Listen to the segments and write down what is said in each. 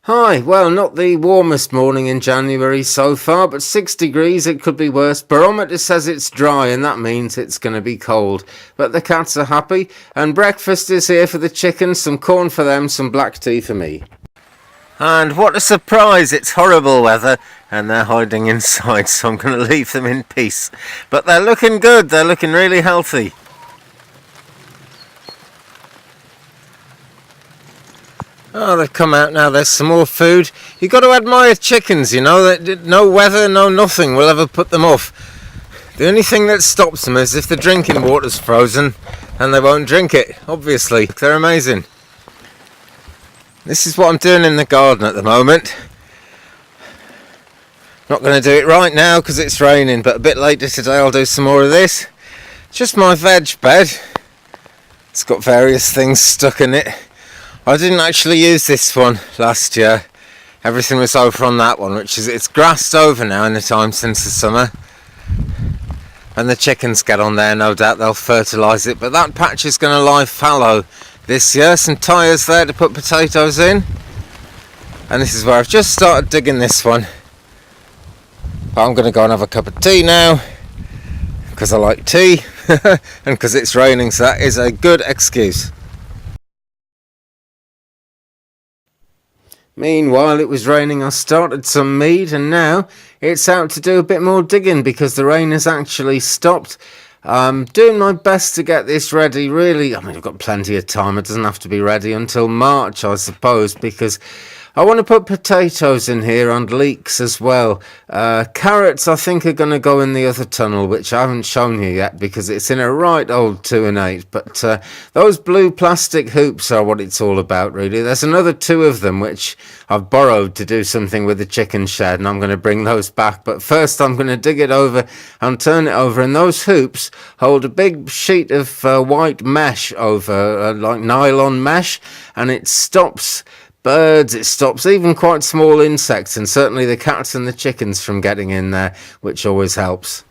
Hi, well, not the warmest morning in January so far, but 6 degrees, it could be worse. Barometer says it's dry, and that means it's going to be cold. But the cats are happy, and breakfast is here for the chickens, some corn for them, some black tea for me. And what a surprise, it's horrible weather, and they're hiding inside, so I'm going to leave them in peace. But they're looking good, they're looking really healthy. Oh, they've come out now, there's some more food. You've got to admire chickens, you know, no weather, no nothing will ever put them off. The only thing that stops them is if the drinking water's frozen and they won't drink it, obviously. They're amazing. This is what I'm doing in the garden at the moment. Not going to do it right now because it's raining, but a bit later today I'll do some more of this. Just my veg bed. It's got various things stuck in it. I didn't actually use this one last year. Everything was over on that one, it's grassed over now in the time since the summer. When the chickens get on there, no doubt they'll fertilise it, but that patch is going to lie fallow this year. Some tyres there to put potatoes in. And this is where I've just started digging this one. But I'm going to go and have a cup of tea now, because I like tea, and because it's raining, so that is a good excuse. Meanwhile, it was raining, I started some mead, and now it's out to do a bit more digging because the rain has actually stopped. I'm doing my best to get this ready, really. I mean, I've got plenty of time. It doesn't have to be ready until March, I suppose, because I want to put potatoes in here and leeks as well. Carrots, I think, are going to go in the other tunnel, which I haven't shown you yet because it's in a right old 2 and 8. But those blue plastic hoops are what it's all about, really. There's another 2 of them, which I've borrowed to do something with the chicken shed, and I'm going to bring those back. But first, I'm going to dig it over and turn it over, and those hoops hold a big sheet of white mesh over, like nylon mesh, and it stops birds, it stops even quite small insects, and certainly the cats and the chickens from getting in there, which always helps.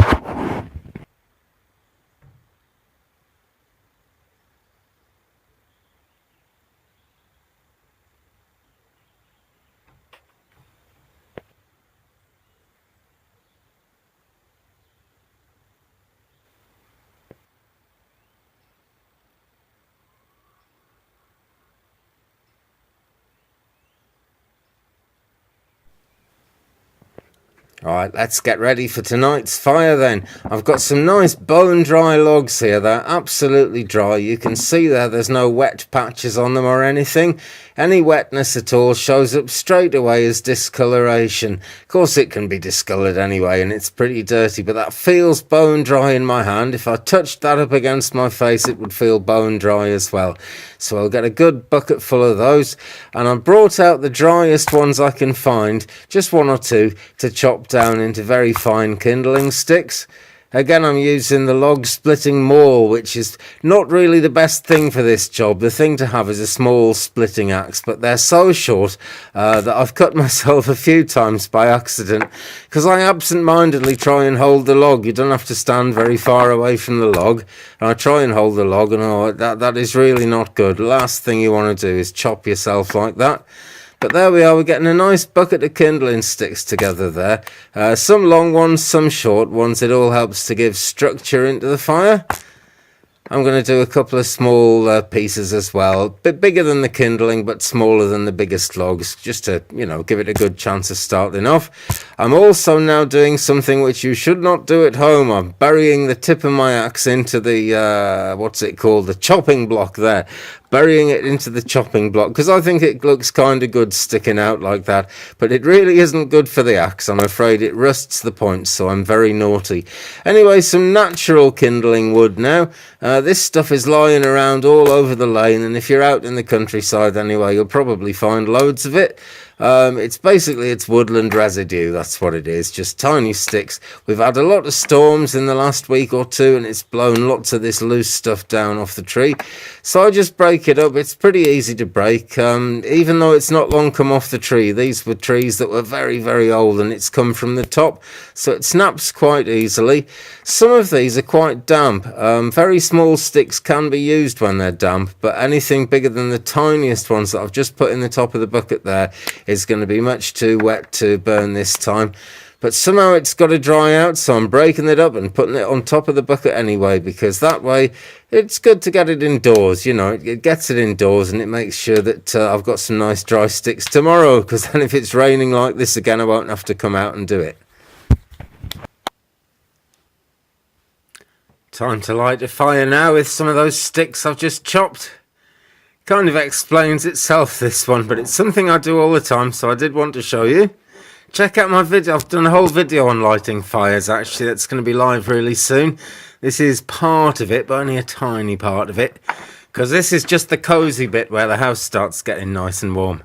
Alright, let's get ready for tonight's fire then. I've got some nice bone dry logs here. They're absolutely dry. You can see there's no wet patches on them or anything. Any wetness at all shows up straight away as discoloration. Of course it can be discoloured anyway, and it's pretty dirty, but that feels bone dry in my hand. If I touched that up against my face, it would feel bone dry as well. So I'll get a good bucket full of those, and I brought out the driest ones I can find, just 1 or 2, to chop down into very fine kindling sticks. Again, I'm using the log splitting maul, which is not really the best thing for this job. The thing to have is a small splitting axe, but they're so short that I've cut myself a few times by accident, because I absent-mindedly try and hold the log. You don't have to stand very far away from the log, and I try and hold the log, and that is really not good. The last thing you want to do is chop yourself like that. But there we are, we're getting a nice bucket of kindling sticks together there. Some long ones, some short ones. It all helps to give structure into the fire. I'm going to do a couple of small pieces as well. A bit bigger than the kindling, but smaller than the biggest logs, just to, give it a good chance of starting off. I'm also now doing something which you should not do at home. I'm burying the tip of my axe into the, what's it called, the chopping block there. Burying it into the chopping block, because I think it looks kind of good sticking out like that, but it really isn't good for the axe. I'm afraid it rusts the points, so I'm very naughty. Anyway, some natural kindling wood now. This stuff is lying around all over the lane, and if you're out in the countryside anyway, you'll probably find loads of it. It's woodland residue, that's what it is, just tiny sticks. We've had a lot of storms in the last week or 2, and it's blown lots of this loose stuff down off the tree. So I just break it up. It's pretty easy to break, even though it's not long come off the tree. These were trees that were very, very old, and it's come from the top, so it snaps quite easily. Some of these are quite damp. Very small sticks can be used when they're damp, but anything bigger than the tiniest ones that I've just put in the top of the bucket there is going to be much too wet to burn this time. But somehow it's got to dry out, so I'm breaking it up and putting it on top of the bucket anyway, because that way it's good to get it indoors. You know, it gets it indoors and it makes sure that I've got some nice dry sticks tomorrow, because then if it's raining like this again, I won't have to come out and do it. Time to light a fire now with some of those sticks I've just chopped. Kind of explains itself, this one, but it's something I do all the time, so I did want to show you. Check out my video. I've done a whole video on lighting fires, actually. That's going to be live really soon. This is part of it, but only a tiny part of it, because this is just the cozy bit where the house starts getting nice and warm.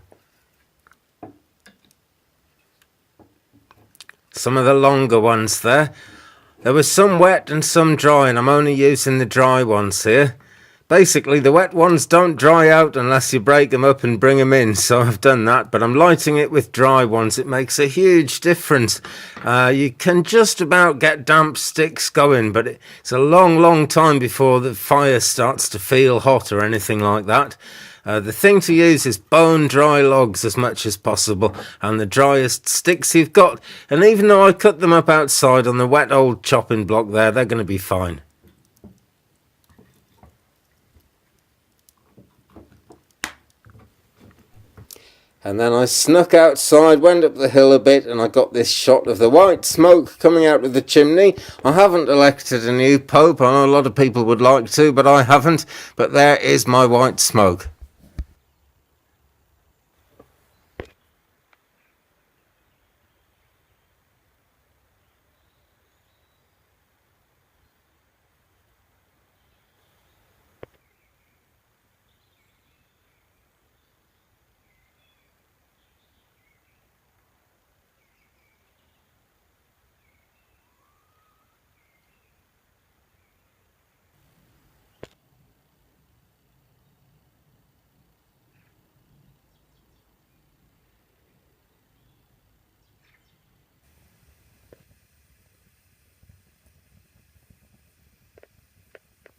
Some of the longer ones there. There was some wet and some dry, and I'm only using the dry ones here. Basically, the wet ones don't dry out unless you break them up and bring them in, so I've done that, but I'm lighting it with dry ones. It makes a huge difference. You can just about get damp sticks going, but it's a long time before the fire starts to feel hot or anything like that. The thing to use is bone dry logs as much as possible, and the driest sticks you've got. And even though I cut them up outside on the wet old chopping block there, they're going to be fine. And then I snuck outside, went up the hill a bit, and I got this shot of the white smoke coming out of the chimney. I haven't elected a new pope. I know a lot of people would like to, but I haven't. But there is my white smoke.